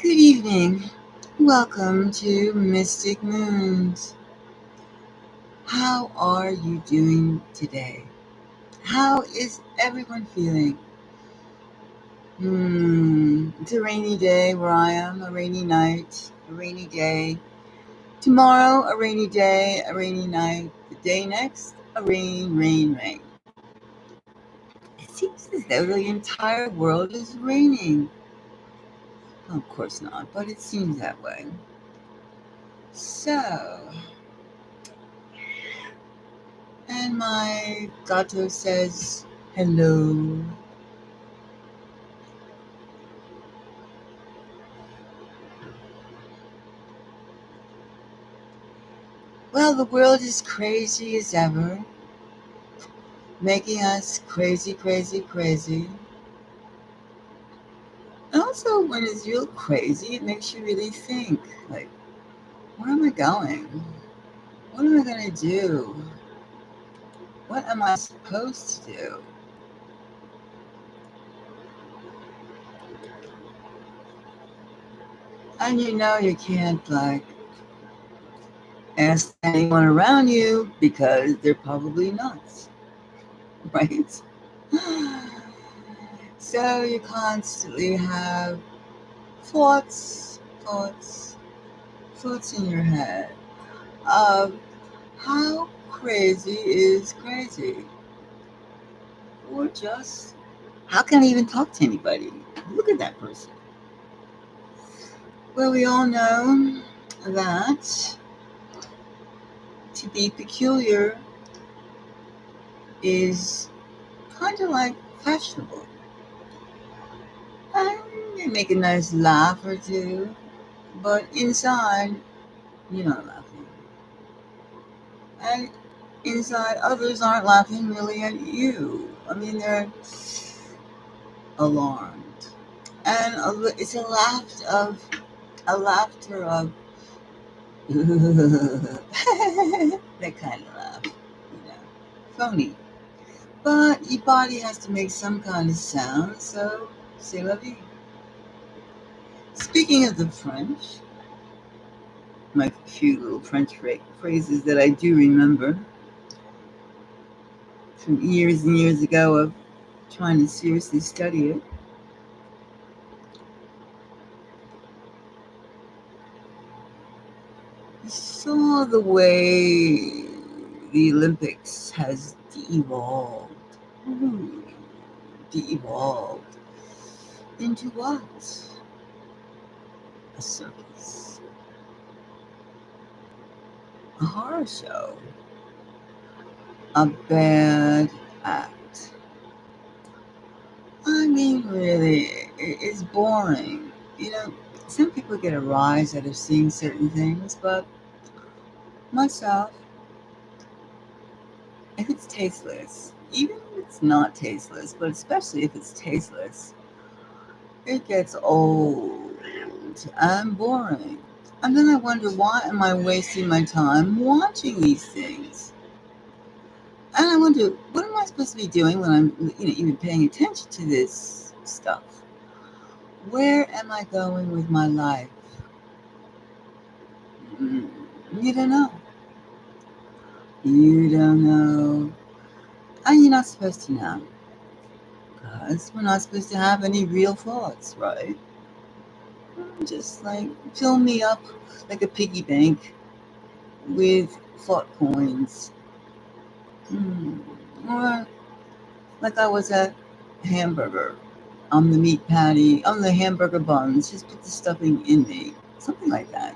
Good evening. Welcome to Mystic Moons. How are you doing today? How is everyone feeling? It's a rainy day where I am, a rainy night, a rainy day. Tomorrow, a rainy day, a rainy night. The day next, a rain. It seems as though the entire world is raining. Well, of course not, but it seems that way. So, and my gato says hello. Well, the world is crazy as ever, making us crazy. And also, when it's real crazy, it makes you really think, like, where am I going? What am I going to do? What am I supposed to do? And you can't, like, ask anyone around you because they're probably nuts, right? So you constantly have thoughts, thoughts, thoughts in your head of how crazy is crazy, or just how can I even talk to anybody? Look at that person. Well, we all know that to be peculiar is kind of like fashionable. And you make a nice laugh or two, but inside, you're not laughing. And inside, others aren't laughing really at you. I mean, they're alarmed. And it's a laughter of that kind of laugh, phony. But your body has to make some kind of sound, so c'est la vie. Speaking of the French, my few little French phrases that I do remember from years and years ago of trying to seriously study it. I saw the way the Olympics has de-evolved. Ooh, de-evolved into what? A circus, a horror show, a bad act. I mean, really, it's boring. Some people get a rise out of seeing certain things, but myself, if it's tasteless, even if it's not tasteless, but especially if it's tasteless, it gets old and boring. And then I wonder, why am I wasting my time watching these things? And I wonder, what am I supposed to be doing when I'm, even paying attention to this stuff? Where am I going with my life? Mm, You don't know. You don't know. And you're not supposed to know. Because we're not supposed to have any real thoughts, right? Just like fill me up like a piggy bank with thought coins. Mm. Or like I was a hamburger on the meat patty, on the hamburger buns, just put the stuffing in me. Something like that.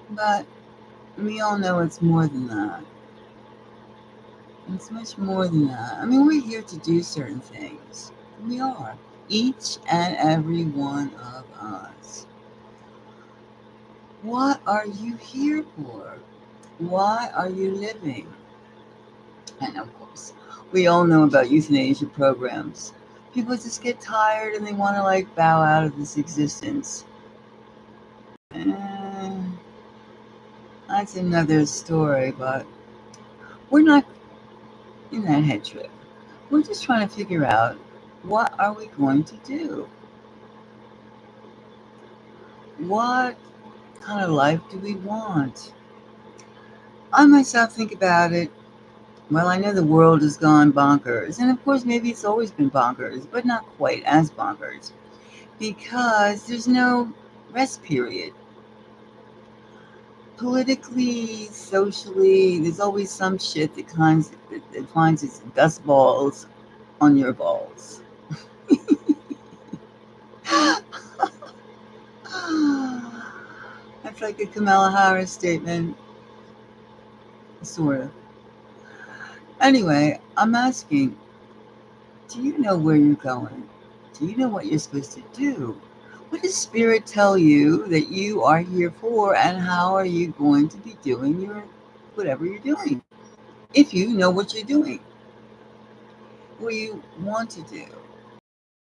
But we all know it's more than that. It's much more than that. I mean, we're here to do certain things. We are. Each and every one of us. What are you here for? Why are you living? And of course, we all know about euthanasia programs. People just get tired and they want to like bow out of this existence. Eh, that's another story, but we're not in that head trip. We're just trying to figure out, what are we going to do? What kind of life do we want? I myself think about it. Well, I know the world has gone bonkers, and of course, maybe it's always been bonkers, but not quite as bonkers because there's no rest period. Politically, socially, there's always some shit that finds its dust balls on your balls. That's like a Kamala Harris statement, sort of. Anyway, I'm asking, do you know where you're going? Do you know what you're supposed to do? What does Spirit tell you that you are here for, and how are you going to be doing your whatever you're doing? If you know what you're doing, what you want to do.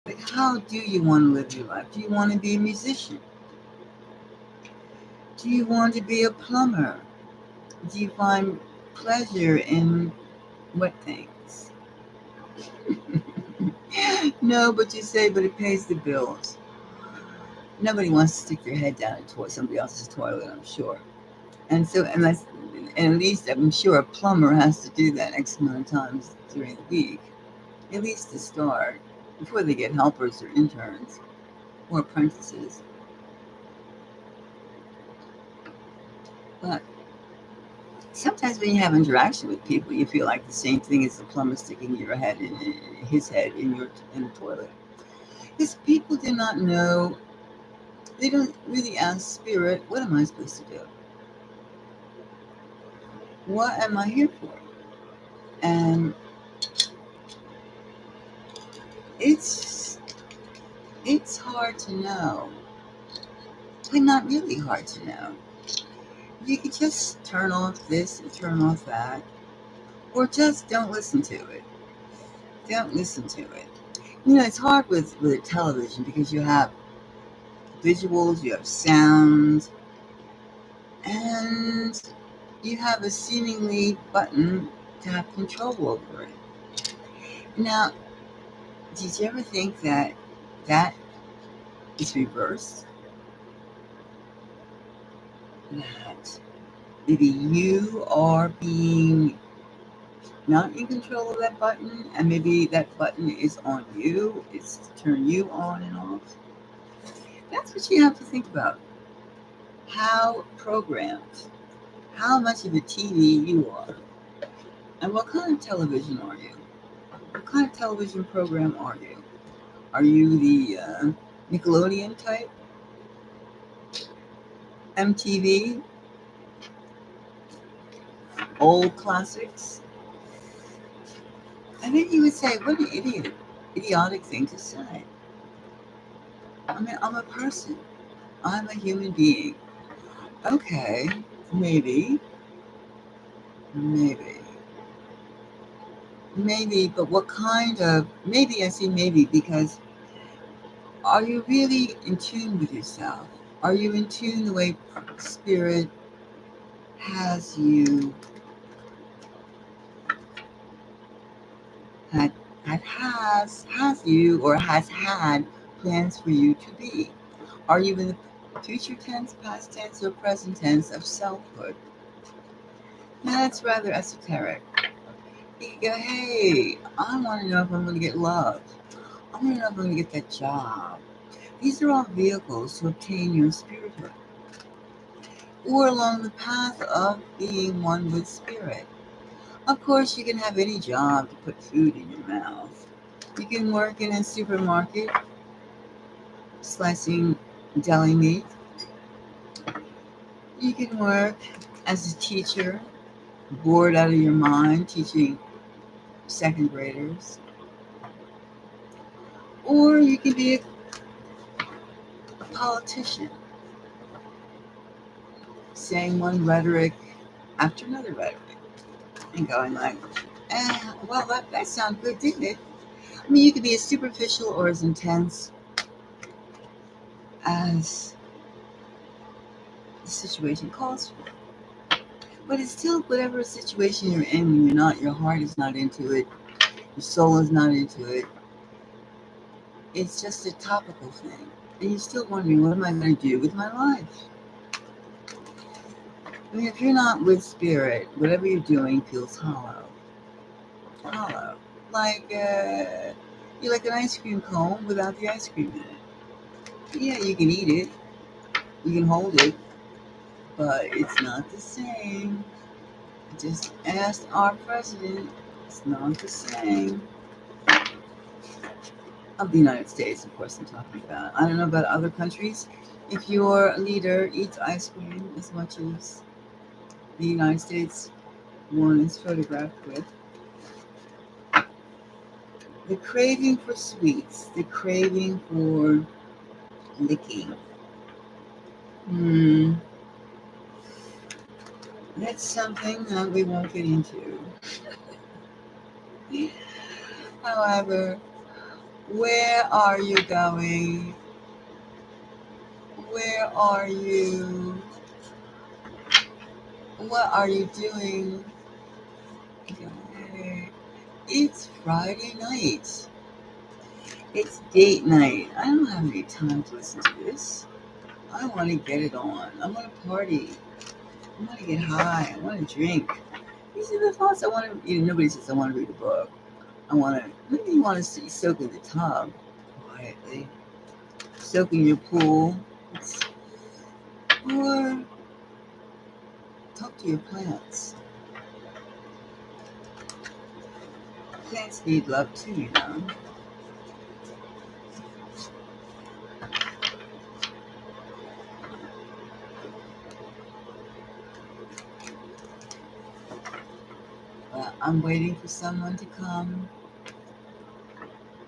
Like, how do you want to live your life? Do you want to be a musician? Do you want to be a plumber? Do you find pleasure in what things? No, but you say, but it pays the bills. Nobody wants to stick their head down into somebody else's toilet, I'm sure. And so, and at least I'm sure a plumber has to do that X amount of times during the week, at least to start, before they get helpers or interns or apprentices. But sometimes when you have interaction with people, you feel like the same thing as the plumber sticking your head in his head in the toilet. Because people do not know, they don't really ask Spirit, what am I supposed to do? What am I here for? And it's it's hard to know, but not really hard to know. You could just turn off this and turn off that, or just don't listen to it. Don't listen to it. You know, it's hard with television because you have visuals, you have sounds, and you have a seemingly button to have control over it. Now, did you ever think that is reversed? That maybe you are being not in control of that button, and maybe that button is on you, it's to turn you on and off. That's what you have to think about. How programmed, how much of a TV you are, and what kind of television are you? What kind of television program are you? Are you the Nickelodeon type? MTV? Old classics? And then you would say, what an idiotic thing to say. I mean, I'm a person. I'm a human being. Okay, maybe, maybe, maybe, but what kind of, maybe I say maybe because are you really in tune with yourself? Are you in tune the way Spirit has you, had, has you, or has had plans for you to be? Are you in the future tense, past tense, or present tense of selfhood? Now that's rather esoteric. You can go, hey, I want to know if I'm going to get loved. I want to know if I'm going to get that job. These are all vehicles to obtain your spirithood, or along the path of being one with Spirit. Of course, you can have any job to put food in your mouth. You can work in a supermarket, slicing deli meat. You can work as a teacher, bored out of your mind, teaching second graders. Or you can be a politician, saying one rhetoric after another rhetoric, and going like, well, that sounded good, didn't it? I mean, you could be as superficial or as intense as the situation calls for. But it's still whatever situation you're in when you're not, your heart is not into it, your soul is not into it. It's just a topical thing. and you're still wondering, what am I going to do with my life? I mean, if you're not with spirit, whatever you're doing feels hollow. Hollow. Like, you're like an ice cream cone without the ice cream in it. Yeah, you can eat it, you can hold it, but it's not the same. Just ask our president. It's not the same. Of the United States, of course, I'm talking about. I don't know about other countries. If your leader eats ice cream as much as the United States one is photographed with, the craving for sweets, the craving for licking, hmm, that's something that we won't get into. However, where are you going? Where are you? What are you doing? It's Friday night. It's date night. I don't have any time to listen to this. I want to get it on. I want to party. I want to get high. I want to drink. These are the thoughts I want to. Nobody says I want to read a book. I want to. Maybe you want to soak in the tub quietly, soak in your pool, or talk to your plants. Plants need love too. I'm waiting for someone to come.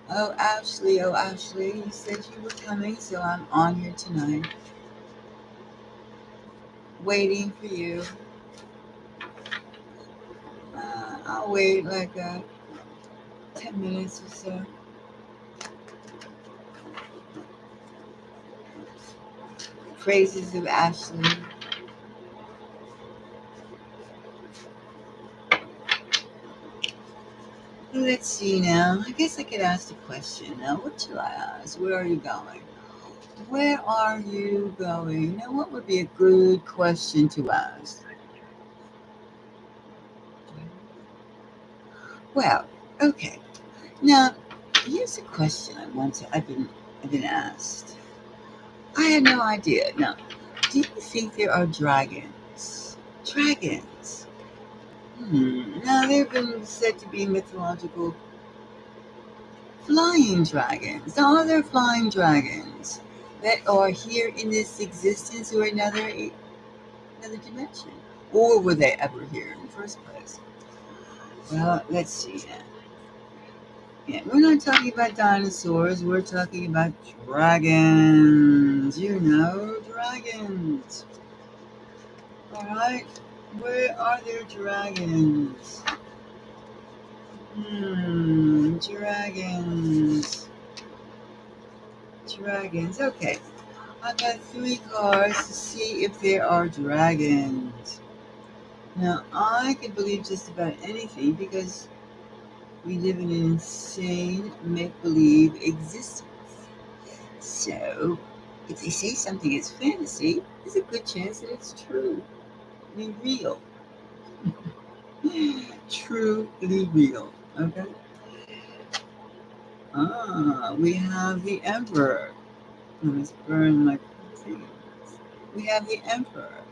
Oh, Ashley, you said you were coming, so I'm on here tonight, waiting for you. I'll wait like 10 minutes or so. Praises of Ashley. Let's see now. I guess I could ask the question now. What shall I ask? Where are you going? Where are you going? Now, what would be a good question to ask? Well, okay. Now, here's a question I've been asked. I had no idea. Now, do you think there are dragons? Dragons. Now, they've been said to be mythological flying dragons. Now, are there flying dragons that are here in this existence or another dimension? Or were they ever here in the first place? Well, let's see now. Yeah, we're not talking about dinosaurs. We're talking about dragons. Dragons. All right. Where are there dragons? Dragons. Dragons. Okay. I got 3 cards to see if there are dragons. Now, I can believe just about anything because we live in an insane make-believe existence. So, if they say something is fantasy, there's a good chance that it's true. I mean, real. Truly real. Okay? We have the Emperor. Let's burn my things. We have the Emperor.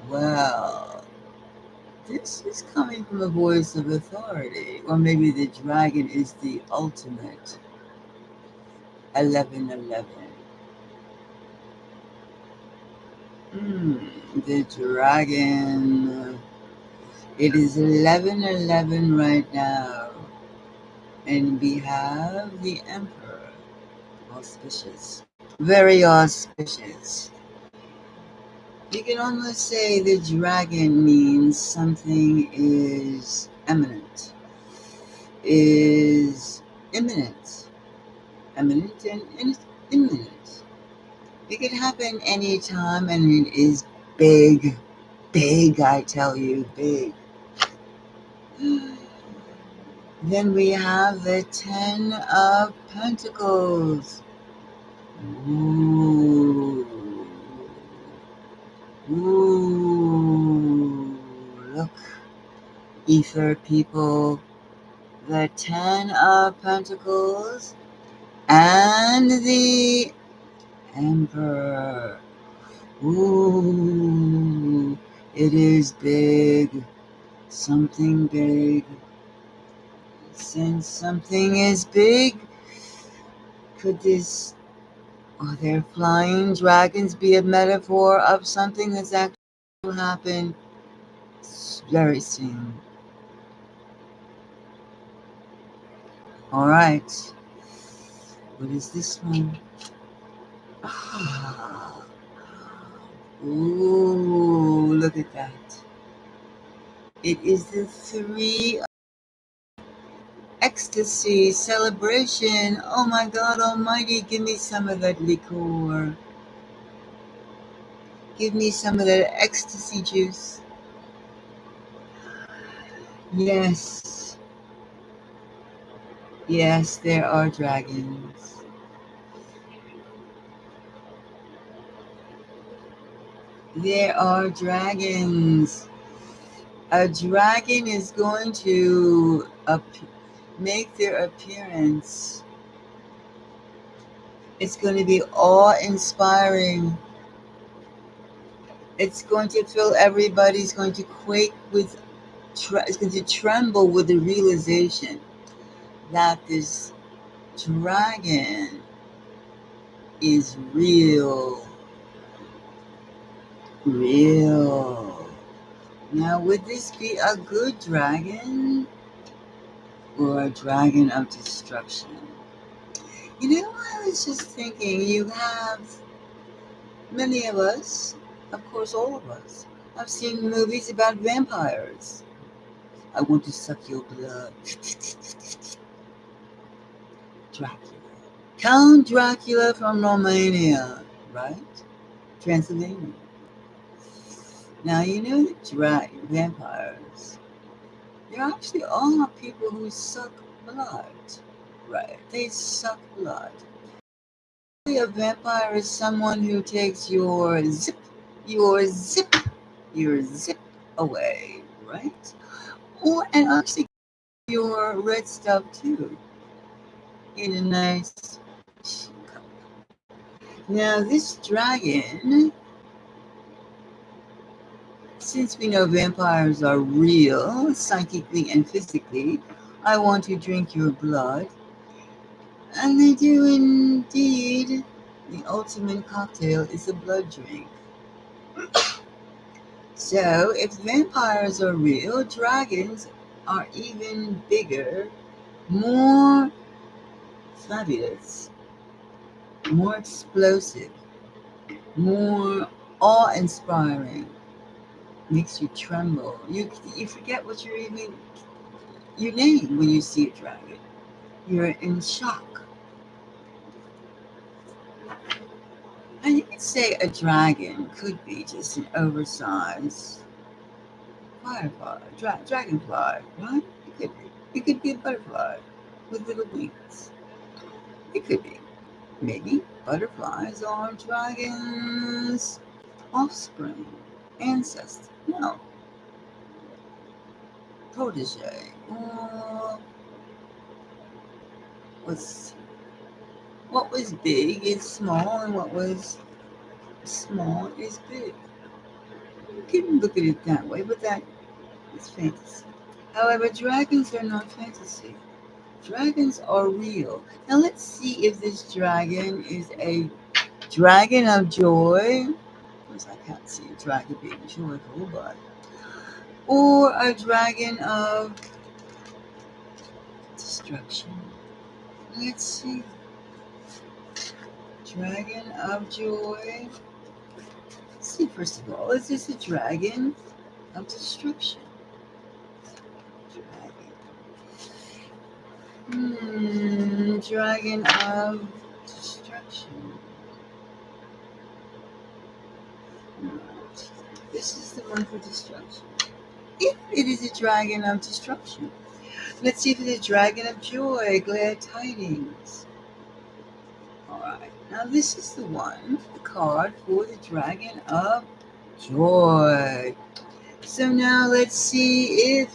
Well, this is coming from a voice of authority. Or maybe the dragon is the ultimate 1111. The dragon. It is 1111 right now. And we have the Emperor. Auspicious. Very auspicious. You can almost say the dragon means something is eminent, is imminent, eminent and imminent. It can happen anytime and it is big, I tell you, big. Then we have the 10 of Pentacles. Ooh. Ooh. Look, ether people, the Ten of Pentacles and the Emperor. Ooh, it is big. Something big. Since something is big, could this, or their flying dragons, be a metaphor of something that's actually will happen very soon? All right. What is this one? Ah. Ooh, look at that. It is the Three of Ecstasy celebration. Oh my God Almighty, give me some of that liqueur. Give me some of that ecstasy juice. Yes. Yes, there are dragons. There are dragons. A dragon is going to make their appearance. It's going to be awe-inspiring. It's going to feel everybody's going to quake with, it's going to tremble with the realization that this dragon is real. Real. Now, would this be a good dragon or a dragon of destruction? You know, I was just thinking, you have many of us, of course, all of us, have seen movies about vampires. I want to suck your blood. Dracula. Count Dracula from Romania, right? Transylvania. Now, you know that vampires, there actually are people who suck blood, right? They suck blood. A vampire is someone who takes your zip, your zip, your zip away, right? Or, and actually your red stuff too, in a nice cup. Now, this dragon, since we know vampires are real, psychically and physically, I want to drink your blood. And they do indeed. The ultimate cocktail is a blood drink. So, if vampires are real, dragons are even bigger, more fabulous, more explosive, more awe-inspiring. Makes you tremble. You forget what your name when you see a dragon. You're in shock. And you could say a dragon could be just an oversized firefly, dragonfly, right? It could be. It could be a butterfly with little wings. It could be. Maybe butterflies are dragons' offspring, ancestor. No, protege. Or what was big is small, and what was small is big. You can look at it that way, but that is fantasy. However, dragons are not fantasy. Dragons are real. Now let's see if this dragon is a dragon of joy. Of course, I can't see a dragon being joyful, but or a dragon of destruction. Let's see. Dragon of joy. Let's see, first of all, is this a dragon of destruction? Dragon of destruction. This is the one for destruction. If it is a dragon of destruction. Let's see if it's a dragon of joy, glad tidings. Alright, now this is the one, the card for the Dragon of Joy. So now let's see if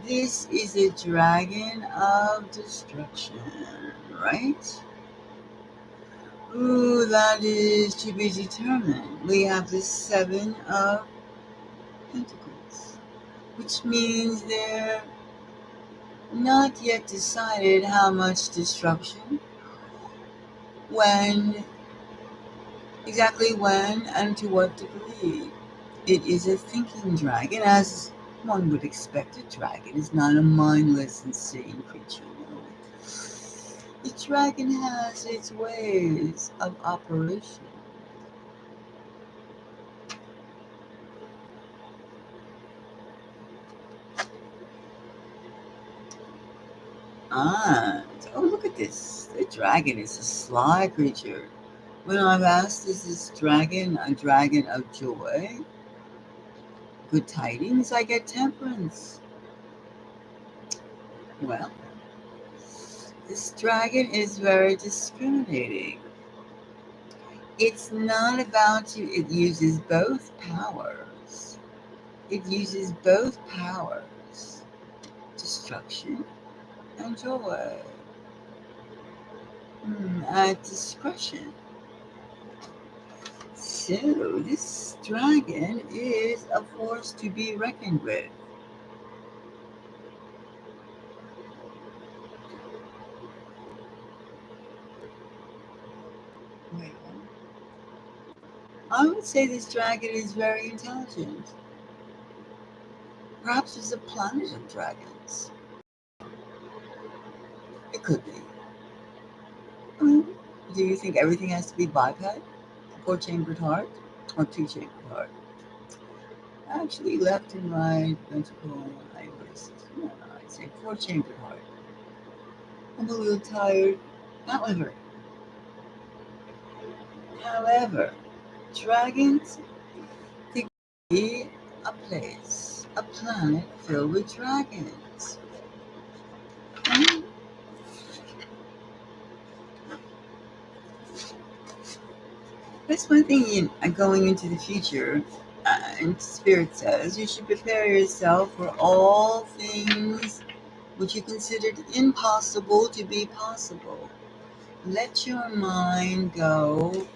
this is a Dragon of Destruction, right? Ooh, that is to be determined. We have the Seven of Pentacles, which means they're not yet decided how much destruction, when, exactly when, and to what degree. It is a thinking dragon, as one would expect. A dragon is not a mindless, insane creature. No. The dragon has its ways of operation. Ah, oh, look at this. The dragon is a sly creature. When I've asked, is this dragon a dragon of joy? Good tidings, I get temperance. Well, this dragon is very discriminating. It's not about you, it uses both powers. It uses both powers, destruction and joy, at discretion. So, this dragon is a force to be reckoned with. Well, I would say this dragon is very intelligent. Perhaps it's a planet of dragons. It could be. Hmm. Do you think everything has to be biped? Four-chambered heart? Or two-chambered heart? Actually, left and right, ventricle, iris. No, I'd say four-chambered heart. I'm a little tired. However, however, dragons think be a place, a planet filled with dragons. Hmm? That's one thing going into the future. And Spirit says you should prepare yourself for all things which you considered impossible to be possible. Let your mind go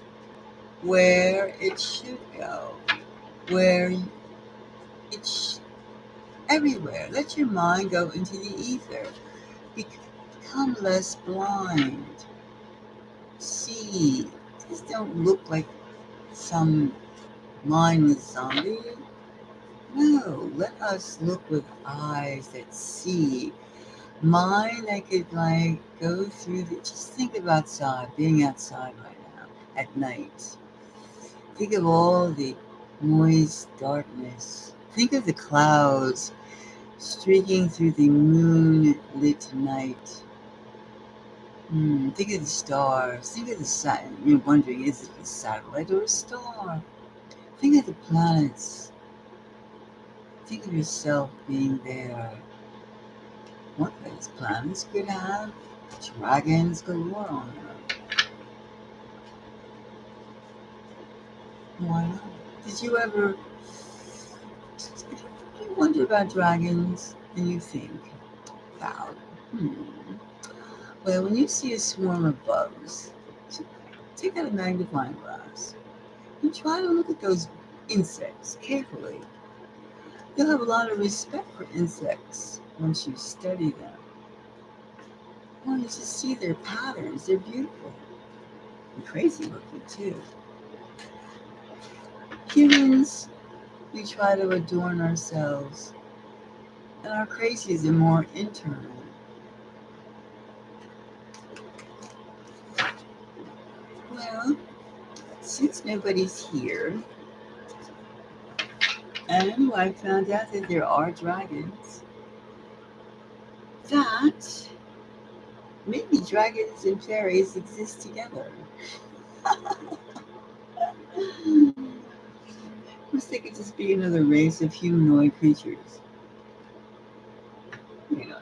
where it should go, where it's everywhere. Let your mind go into the ether. Become less blind. See. Just don't look like some mindless zombie. No, let us look with eyes that see. Mind that could like go through the, just think of outside, being outside right now, at night. Think of all the moist darkness. Think of the clouds streaking through the moonlit night. Think of the stars. Think of the sun. You're wondering, is it a satellite or a star? Think of the planets. Think of yourself being there. One of those planets could have dragons galore on them. Why not? Did you ever you wonder about dragons and you think about, well, when you see a swarm of bugs, take out a magnifying glass and try to look at those insects carefully. You'll have a lot of respect for insects once you study them. Well, you just see their patterns. They're beautiful and crazy looking too. Humans, we try to adorn ourselves, and our crazies are more internal. Well, since nobody's here, and I found out that there are dragons, that maybe dragons and fairies exist together. Must they could just be another race of humanoid creatures. You know.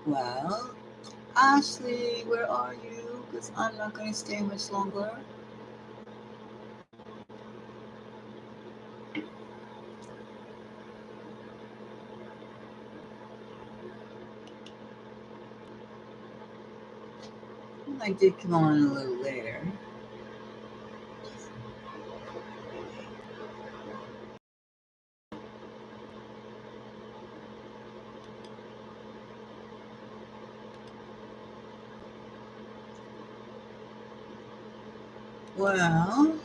Well, Ashley, where are you? Because I'm not going to stay much longer. I did come on a little later. Well,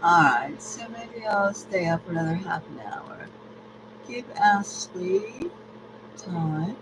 alright, so maybe I'll stay up for another half an hour. Give Ashley time